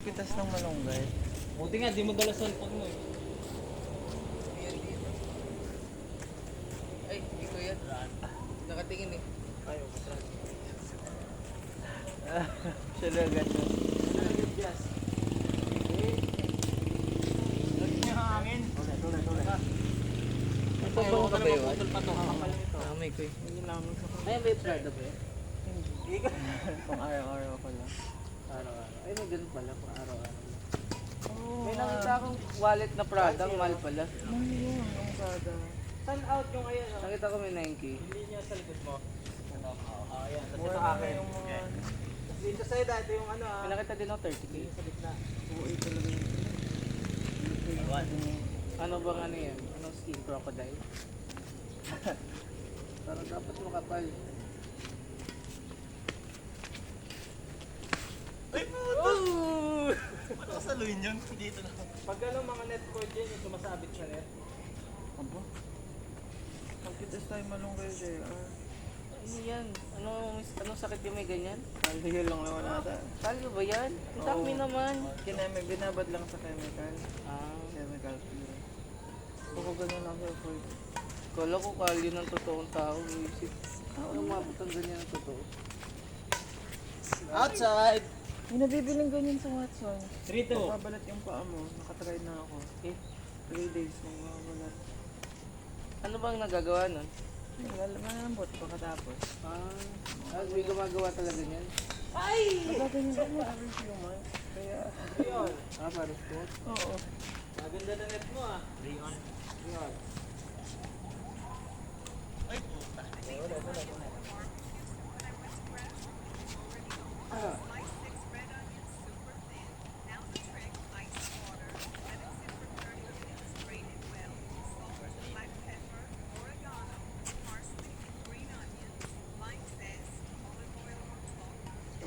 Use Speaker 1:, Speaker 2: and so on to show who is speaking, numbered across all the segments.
Speaker 1: Pitas ng malunggay.
Speaker 2: Buti nga, di mo dala cellphone mo eh.
Speaker 3: Ay, hindi ko yan. Nakatingin eh.
Speaker 2: Ayaw, masarap.
Speaker 1: Siya lang ganyan.
Speaker 2: Yes. Lagi niya hangin. Tuloy.
Speaker 3: Ang pabango ka ba yun?
Speaker 2: Putol pa to, kapal nito.
Speaker 3: Amoy ko eh.
Speaker 2: Hindi namin sa
Speaker 3: Ay, may Prada ba yun?
Speaker 2: Hindi ka.
Speaker 1: Pang araw-araw ko lang.
Speaker 3: Araw-araw. Ay, may ganun pala kung araw-araw.
Speaker 1: Oh,
Speaker 3: May nakita akong wallet na Prada, ang mahal pala.
Speaker 1: Ano yun? Ang Prada.
Speaker 2: Sun out yung ayan. Oh.
Speaker 3: Nakita ko may 9K.
Speaker 2: Hindi niya sa likod mo. Ano? Ayan. Tapos
Speaker 1: Mura
Speaker 2: sa
Speaker 1: na
Speaker 2: akin.
Speaker 1: yung mga...
Speaker 2: Tapos dito sa'yo dati yung ano
Speaker 3: May nakita din ako 30K.
Speaker 2: Sa gitna.
Speaker 1: Buhay talaga yun.
Speaker 3: Ano bang ano yan? Anong skin? Crocodile? Parang dapat makapal.
Speaker 2: Ay puto! Makasaluin yun. Dito na. Pag ano mga net cord yan, yung sumasabit sa net.
Speaker 1: Aba? Magpitas tayo malunggay siya.
Speaker 3: Ano yan? Anong sakit yung may ganyan?
Speaker 1: Kalyo lang naman ata.
Speaker 3: Kalyo ba yan? Ang dami
Speaker 1: Oo.
Speaker 3: naman.
Speaker 1: Kineme, binabad lang sa chemical.
Speaker 3: Ah,
Speaker 1: Chemical pure. Ako ganun lang sa food.
Speaker 3: kala ko kalyo ng totoong tao. Isip. Ano umabot ang ganyan ng totoo?
Speaker 2: Outside!
Speaker 1: May nabibiling ganyan sa Watson.
Speaker 2: 3-2.
Speaker 1: Babalat yung paa mo. Nakatry na ako. 3 days nung babalat.
Speaker 3: Ano bang nagagawa nun?
Speaker 1: Malambot pagkatapos.
Speaker 3: May gumagawa talaga niyan?
Speaker 1: Magaganyan ako every few months. Kaya,
Speaker 2: Ayun.
Speaker 3: Para sport?
Speaker 1: oo.
Speaker 2: Maganda na net mo ah. Rion. Ay puta.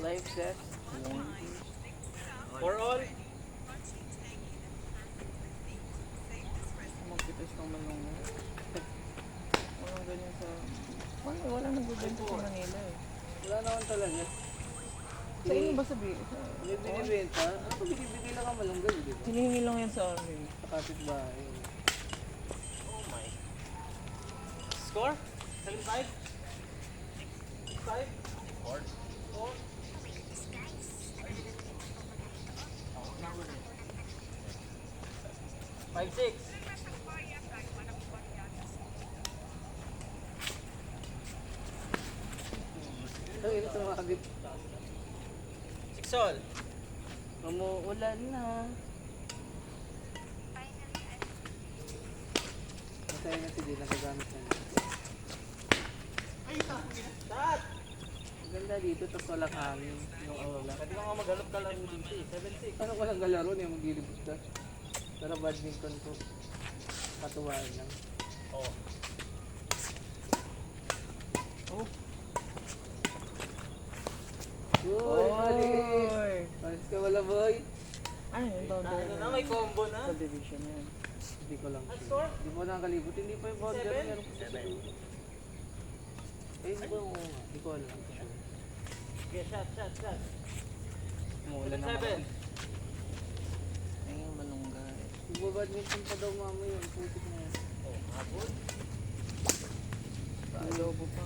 Speaker 3: Life set?
Speaker 2: For all.
Speaker 1: Magpitas ng malunggay. Walang ganyan sa... Wala nagbibenta sa Manila eh.
Speaker 3: Wala naman talaga.
Speaker 1: Sa inyo ba sabi?
Speaker 3: May binibenta? Ano binibigay lang ang malunggay? Di ba?
Speaker 1: Hinihingi lang yan sa amin.
Speaker 3: Sa kapitbahay.
Speaker 2: Oh my. Score? 7-5? 5? 4? 4? 5-6.
Speaker 3: Ang ito mga kabit.
Speaker 2: 6 all.
Speaker 3: Umuulan na. Masaya na si Di nagagamit na.
Speaker 2: Start!
Speaker 3: Ang ganda dito, tapos walang hangin. Yung aula.
Speaker 2: Pwede ka nga mag-alap ka lang dito eh. 7-6.
Speaker 3: Ano walang galaro niya maglilibot ka? Pero badminton ko. Katuwaan lang.
Speaker 2: Oh.
Speaker 3: Uy, mali!
Speaker 1: Oy!
Speaker 3: Panis ka wala boy?
Speaker 1: Ano yung boundary
Speaker 2: Ano na, may combo na.
Speaker 1: subdivision yan?
Speaker 3: Hindi ko lang
Speaker 2: Ang
Speaker 3: sure.
Speaker 2: score?
Speaker 3: Hindi mo nakakalibot. Hindi pa yung boundary.
Speaker 2: Seven?
Speaker 3: Meron pa sa siguro. Eh, hindi ko nga. Hindi ko alam.
Speaker 2: Okay, shot.
Speaker 3: Umuulan na
Speaker 2: 7-7.
Speaker 1: Ay, yung malunggay.
Speaker 3: Magbabadminton pa daw mama yun. Putik na yan.
Speaker 2: Oh, hapon.
Speaker 1: Adobo pa.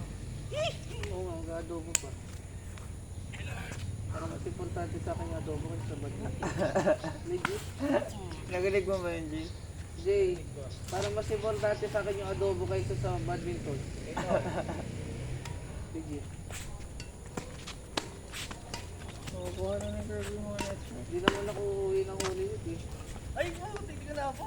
Speaker 3: Oo nga, mag-adobo pa. Parang mas importante sa akin yung adobo kaysa sa badminton. Legit.
Speaker 1: Nagalig mo ba yun, Jay?
Speaker 3: Jay, parang mas importante sa akin yung adobo kaysa sa badminton. Legit.
Speaker 1: Oo, buha na ng Kirby mo next week.
Speaker 3: Hindi naman ako uuwi ng Holy Week eh.
Speaker 2: Ay, oh, tignan ka na ako.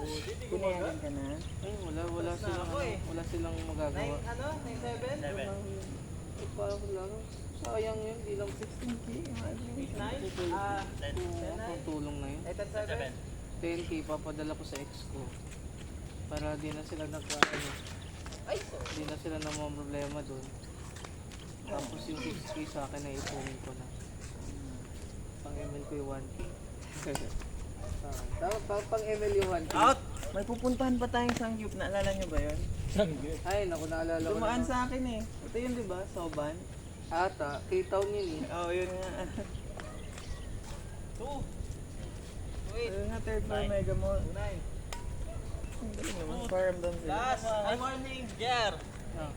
Speaker 1: Kumain ka na?
Speaker 3: Ay, wala silang,
Speaker 2: ako eh.
Speaker 3: wala silang magagawa.
Speaker 2: 9-7?
Speaker 3: Ay, parang lang. Sayang yun, di lang
Speaker 1: 16K.
Speaker 2: 9? Ah,
Speaker 3: Ang tulong na yun.
Speaker 2: 8-7?
Speaker 3: 10K papadala ko sa ex ko. Para di na sila nagkaano.
Speaker 2: Ay,
Speaker 3: Di na sila namang problema doon. Tapos yung 6K sa akin na ipunin ko na. Pang-ML ko yung 1K. Tapos pang-ML yung 1K.
Speaker 2: out!
Speaker 1: May pupuntahan pa tayong Sangyup. Naalala nyo ba yun?
Speaker 3: Ay, naku, naalala ko
Speaker 1: Dumaan
Speaker 3: na.
Speaker 1: sa akin eh. Ito yun, di ba? Soban.
Speaker 3: Ata, K-Town yun eh.
Speaker 1: Oo, yun nga.
Speaker 2: 2.
Speaker 1: na third floor Mega Mall.
Speaker 2: 2-9.
Speaker 1: Ang galing naman, farm doon sila.
Speaker 2: Last, good morning, Jer.
Speaker 3: Ah.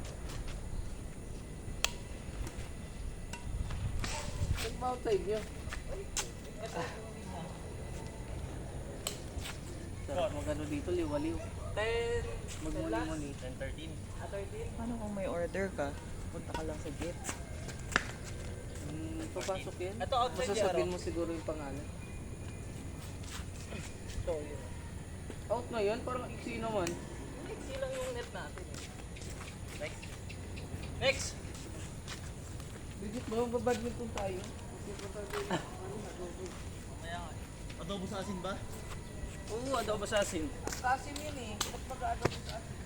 Speaker 3: Check mo outside yun. Sarap magano dito, liwaliw.
Speaker 2: 10,
Speaker 3: Magmuni-muni.
Speaker 2: 10-13. 13.
Speaker 1: Paano kung may order ka? Punta ka lang sa gate.
Speaker 3: Papasok yan.
Speaker 2: Ito, outside
Speaker 3: Masasabihin
Speaker 2: yan,
Speaker 3: mo siguro yung pangalan.
Speaker 2: So, yun.
Speaker 3: Out na yun, parang iksi naman.
Speaker 2: Next lang yung net natin. Next. Next.
Speaker 3: Digit mo, babadminton tayo.
Speaker 2: Kaya nga. Adobo sa asin ba?
Speaker 3: Oo, adobo sa asin. Asin yun eh. Ba't mag-adobo sa asin?